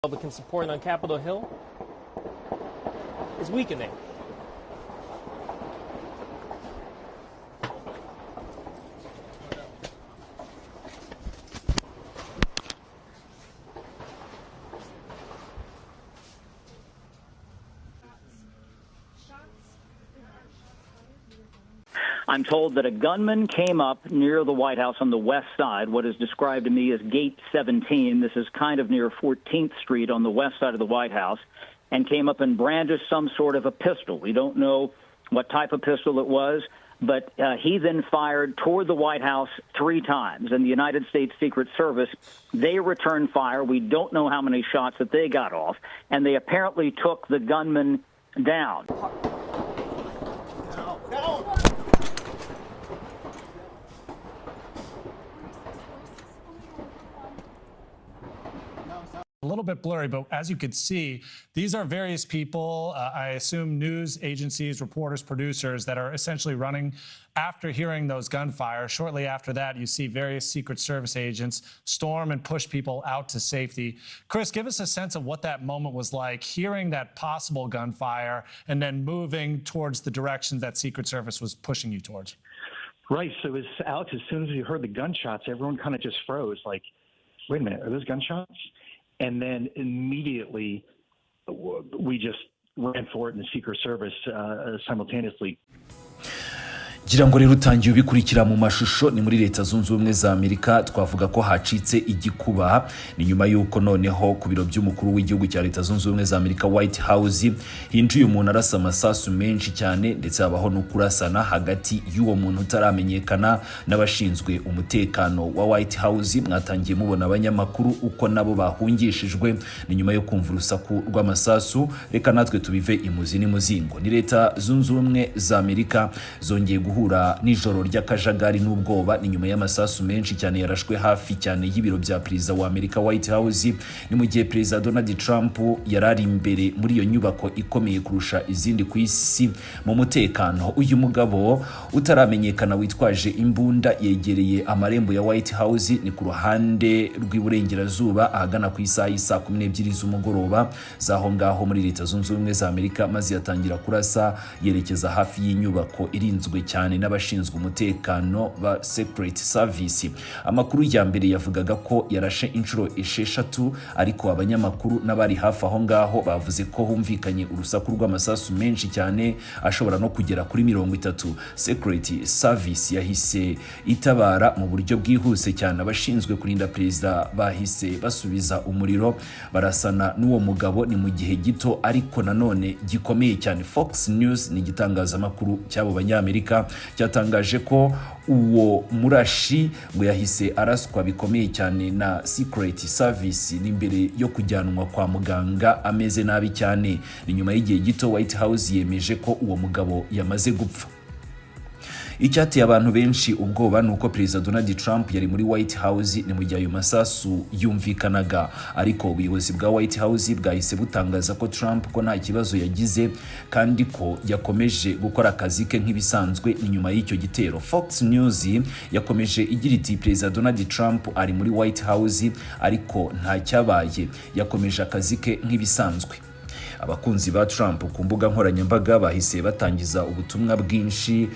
Republican support on Capitol Hill is weakening. I'm told that a gunman came up near the White House on the west side, what is described to me as Gate 17. This is kind of near 14th Street on the west side of the White House, and came up and brandished some sort of a pistol. We don't know what type of pistol it was, but he then fired toward the White House 3 times. And the United States Secret Service, they returned fire. We don't know how many shots that they got off, and they apparently took the gunman down. A little bit blurry, but as you could see, these are various people, I assume news agencies, reporters, producers that are essentially running after hearing those gunfire. Shortly after that, you see various Secret Service agents storm and push people out to safety. Chris, give us a sense of what that moment was like, hearing that possible gunfire and then moving towards the direction that Secret Service was pushing you towards. Right. So Alex, as soon as we heard the gunshots, everyone kind of just froze like, wait a minute, are those gunshots? And then immediately we just ran for it in the Secret Service simultaneously. Gira ngo rero utangiye ubikurikira mu mashusho ni muri Leta Zunze Ubumwe za Amerika. Twavuga ko hacitse igikuba ni nyuma yuko noneho ku biro by'umukuru w'igihugu cya Leta Zunze Ubumwe za Amerika White House hinjiye umuntu arasa amasasu menshi cyane, ndetse habaho no kurasana hagati y'uwo muntu utaramenyekana n'abashinzwe umutekano wa White House. Mwatangiye mubona abanyamakuru uko nabo bahungishijwe ni nyuma yo kumva urusaku rw'amasasu. Reka natwe tubive imuzi n'imuzingo. Ni Leta Zunze Ubumwe za Amerika zongeye guhura nijoro ry'akajagari n'ubwoba ni nyuma y'amasasu menshi cyane yarashwe hafi cyane y'ibiro bya Perezida wa Amerika White House. Ni mu gihe Perezida Donald Trump yarari imbere muri iyo nyubako ikomeye kurusha izindi ku isi mu mutekano. Uyu mugabo utaramenyekana witwaje imbunda yegereye amarembo ya White House, ni ku ruhande rw'iburengerazuba ahagana ku isaha y'isa 12 z'umugoroba zaho ngaho muri Leta Zunze Ubumwe za Amerika, maze yatangira kurasa yerekeza hafi y'inyubako irinzwe cyane n'abashinzwe umutekano ba Secret Service. Amakuru ya mbere yavugaga ko yarashe inshuro 6, ariko abanyamakuru n'abari hafi aho ngaho bavuze ko humvikanye urusaku rw'amasasu menshi cyane ashobora no kugera kuri 30. Secret Service yahise itabara mu buryo bwihuse cyane. Abashinzwe kurinda perezida bahise basubiza umuriro barasana n'uwo mugabo ni mu gihe gito ariko nanone gikomeye cyane. Fox News ni igitangazamakuru cy'abo banyamerika cyatangaje ko uwo murashi ngo yahise araswa bikomeye cyane na Secret Service n'imbere yo kujyanwa kwa muganga ameze nabi cyane. Ni nyuma y'igihe gito White House yemeje ko uwo mugabo yamaze gupfa. Icyateye abantu benshi ubwoba nuko Perezida Donald Trump yari muri White House ni mu gihe ayo masasu yumvikanaga, ariko ubuyobozi bwa White House bwahise butangaza ko Trump ko nta kibazo yagize kandi ko yakomeje gukora akazi ke nk'ibisanzwe ni nyuma y'icyo gitero. Fox News yakomeje igira iti Perezida Donald Trump ari muri White House ariko nta cyabaye, yakomeje akazi ke nk'ibisanzwe. Abakunzi ba Trump ku mbuga nkoranyambaga bahise batangiza ubutumwa bwinshi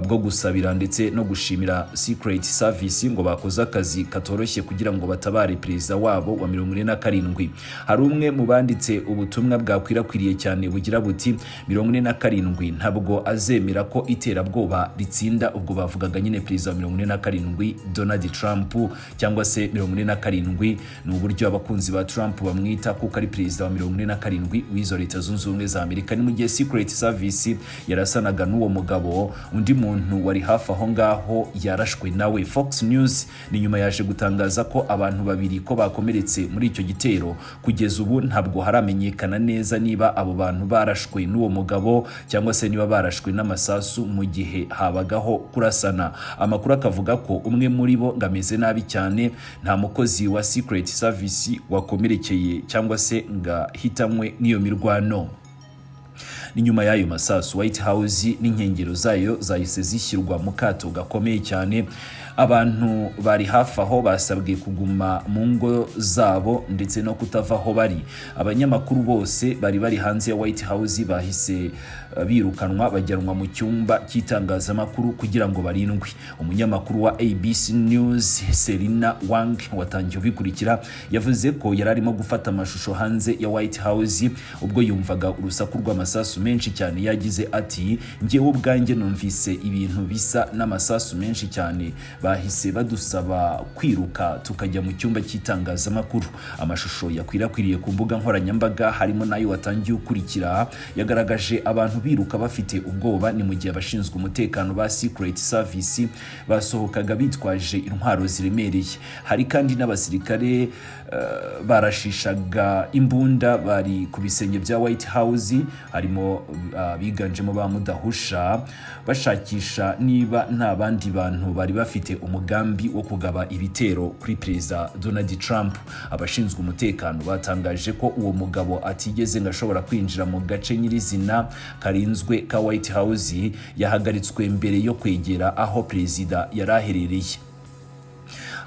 bwo gusabira ndetse no gushimira Secret Service ngo bakoze akazi katoroshye kugira ngo batabare perezida wabo wa 47. Hari umwe mu banditse ubutumwa bwakwirakwiriye cyane bugira buti 47 ntabwo azemera ko iterabwoba ritsinda. Ubwo bavugaga nyine perezida wa 47 Donald Trump, cyangwa se 47 ni uburyo abakunzi ba Trump bamwita kuko ari perezida wa 47 w'izo Leta Zunze Ubumwe za Amerika. Ni mu gihe Secret Service yarasanaga n'uwo mugabo, undi muntu wari hafi aho ngaho yarashwe nawe. Fox News ni nyuma yaje gutangaza ko abantu babiri ko bakomeretse muri icyo gitero. Kugeza ubu ntabwo haramenyekana neza niba abo bantu barashwe n'uwo mugabo cyangwa se niba barashwe n'amasasu mu gihe habagaho kurasana. Amakuru akavuga ko umwe muri bo ngameze nabi cyane, nta mukozi wa Secret Service wakomerekeye cyangwa se ngahitamwe n'iyo mirwano. Ni nyuma y'ayo masasu White House n'inkengero zayo zahise zishyirwa mu kato gakomeye cyane abantu bari hafi aho basabwe kuguma mu ngo zabo ndetse no kutava aho bari. Abanyamakuru bose bari hanze ya White House bahise birukanwa bajyanwa mu cyumba cy'itangazamakuru kugira ngo barindwe. Umunyamakuru wa ABC News Selina Wang watangiye ubikurikira yavuze ko yari arimo gufata amashusho hanze ya White House ubwo yumvaga urusaku rw'amasasu menshi cyane. Yagize ati, njyewe ubwanjye numvise ibintu bisa n'amasasu menshi cyane, bahise badusaba kwiruka tukajya mu cyumba cy'itangazamakuru. Amashusho yakwirakwiriye ku mbuga nkoranyambaga harimo nayo watangiye ukurikira yagaragaje abantu biruka bafite ubwoba. Ni mu gihe abashinzwe umutekano ba Secret Service basohokaga bitwaje intwaro ziremereye. Hari kandi n'abasirikare barashishaga imbunda bari ku bisenge bya White House, harimo biganjemo ba mudahusha bashakisha niba nta bandi bantu bari bafite umugambi wo kugaba ibitero kuri Perezida Donald Trump. Abashinzwe umutekano batangaje ko uwo mugabo atigeze ngashobora kwinjira mu gace nyirizina karinzwe ka White House, yahagaritswe mbere yo kwegera aho Perezida yaraherereye.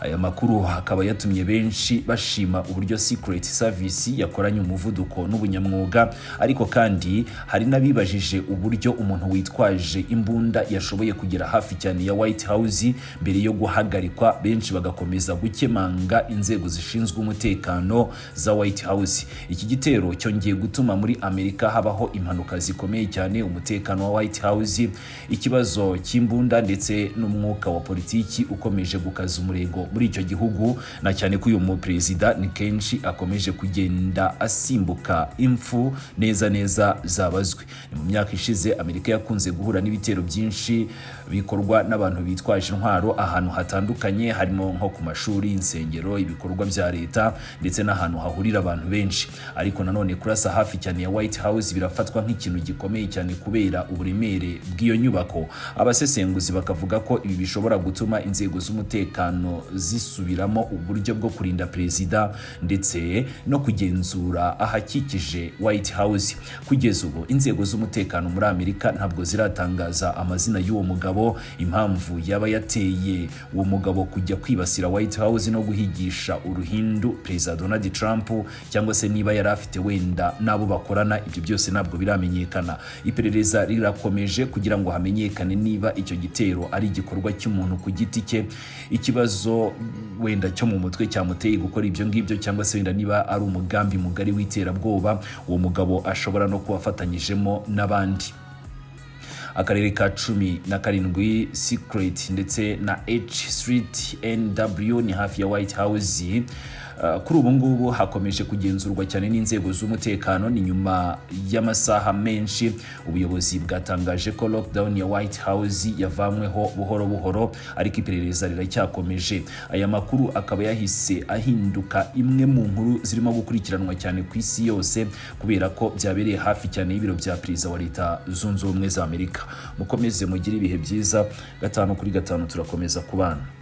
Aya makuru akaba yatumye benshi bashima uburyo Secret Service yakoranye umuvuduko n'ubunyamwuga, ariko kandi hari nabibajije uburyo umuntu witwaje imbunda yashoboye kugera hafi cyane ya White House mbere yo guhagarikwa. Benshi bagakomeza gukemanga inzego zishinzwe umutekano za White House. Iki gitero cyongeye gutuma muri Amerika habaho impanuka zikomeye cyane, umutekano wa White House, ikibazo cy'imbunda ndetse n'umwuka wa politiki ukomeje gukaza umurego muri icyo gihugu, na cyane ko uyu mu Perezida ni kenshi akomeje kugenda asimbuka impfu neza zabazwe. Ni mu myaka ishize Amerika yakunze guhura n'ibitero byinshi bikorwa n'abantu bitwaje intwaro ahantu hatandukanye, harimo nko ku mashuri, insengero, ibikorwa bya leta ndetse n'ahantu hahurira abantu benshi. Ariko nanone kurasa hafi cyane ya White House birafatwa nk'ikintu gikomeye cyane kubera uburemere bw'iyo nyubako. Abasesenguzi bakavuga ko ibi bishobora gutuma inzego z'umutekano zisubiramo uburyo bwo kurinda Perezida ndetse no kugenzura ahakikije White House. Kugeza ubu inzego z'umutekano muri Amerika ntabwo ziratangaza amazina y'uwo mugabo, impamvu yaba yateye uwo mugabo kujya kwibasira White House no guhigisha uruhindu Perezida Donald Trump, cyangwa se niba yari afite wenda nabo bakorana. Ibyo byose ntabwo biramenyekana. Iperereza rirakomeje kugira ngo hamenyekane niba icyo gitero ari igikorwa cy'umuntu ku giti cye, ikibazo wenda cyo mu mutwe cyamuteye gukora ibyo ngibyo, cyangwa se wenda niba ari umugambi mugari w'iterabwoba uwo mugabo ashobora no kubafatanyijemo n'abandi. Akarere ka 17 Secret ndetse na H Street NW ni hafi ya White House. Kuri ubu ngubu hakomeje kugenzurwa cyane n'inzego z'umutekano. Ni nyuma y'amasaha menshi ubuyobozi bwatangaje ko lockdown ya White House yavanyweho buhoro, ariko iperereza riracyakomeje. Aya makuru akaba yahise ahinduka imwe mu nkuru zirimo gukurikiranwa cyane ku isi yose kubera ko byabereye hafi cyane y'ibiro bya Perezida wa Leta Zunze Ubumwe za Amerika. Mukomeze mugire ibihe byiza. 5 kuri 5 turakomeza kubana.